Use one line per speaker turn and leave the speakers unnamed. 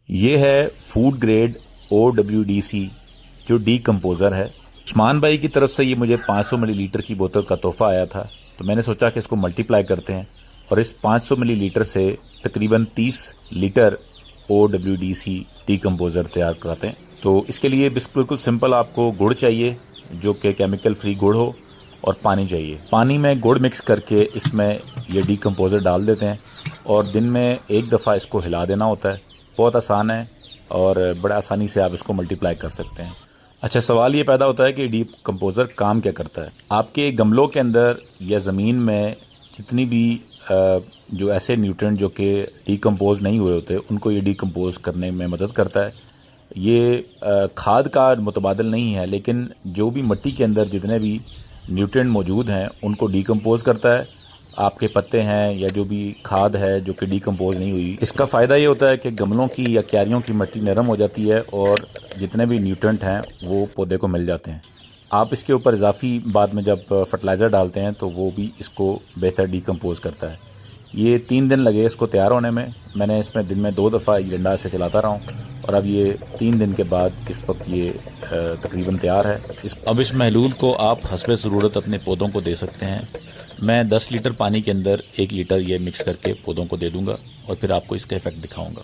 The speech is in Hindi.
ये है फूड ग्रेड OWDC जो डीकम्पोज़र है। उस्मान भाई की तरफ से ये मुझे 500 मिलीलीटर की बोतल का तोहफ़ा आया था, तो मैंने सोचा कि इसको मल्टीप्लाई करते हैं और इस 500 मिलीलीटर से तकरीबन 30 लीटर OWDC डीकम्पोज़र तैयार कराते हैं। तो इसके लिए बिल्कुल सिंपल, आपको गुड़ चाहिए जो कि केमिकल फ्री गुड़ हो, और पानी चाहिए। पानी में गुड़ मिक्स करके इसमें ये डीकम्पोज़र डाल देते हैं और दिन में एक दफ़ा इसको हिला देना होता है। बहुत आसान है और बड़ा आसानी से आप इसको मल्टीप्लाई कर सकते हैं। अच्छा, सवाल ये पैदा होता है कि डीकम्पोज़र काम क्या करता है। आपके गमलों के अंदर या ज़मीन में जितनी भी जो ऐसे न्यूट्रिएंट जो कि डीकम्पोज़ नहीं हुए होते, उनको ये डीकम्पोज़ करने में मदद करता है। ये खाद का मुतबादिल नहीं है, लेकिन जो भी मिट्टी के अंदर जितने भी न्यूट्रिएंट मौजूद हैं उनको डीकम्पोज़ करता है। आपके पत्ते हैं या जो भी खाद है जो कि डीकम्पोज़ नहीं हुई, इसका फ़ायदा ये होता है कि गमलों की या क्यारियों की मिट्टी नरम हो जाती है और जितने भी न्यूट्रिएंट हैं वो पौधे को मिल जाते हैं। आप इसके ऊपर इजाफी बाद में जब फर्टिलाइज़र डालते हैं तो वो भी इसको बेहतर डीकम्पोज़ करता है। ये 3 दिन लगे इसको तैयार होने में। मैंने इसमें दिन में 2 दफ़ा ये डंडा से चलाता रहा हूँ और अब ये 3 दिन के बाद इस वक्त ये तकरीबन तैयार है। अब इस महलूल को आप हस्बे ज़रूरत अपने पौधों को दे सकते हैं। मैं 10 लीटर पानी के अंदर 1 लीटर ये मिक्स करके पौधों को दे दूँगा और फिर आपको इसका इफ़ेक्ट दिखाऊँगा।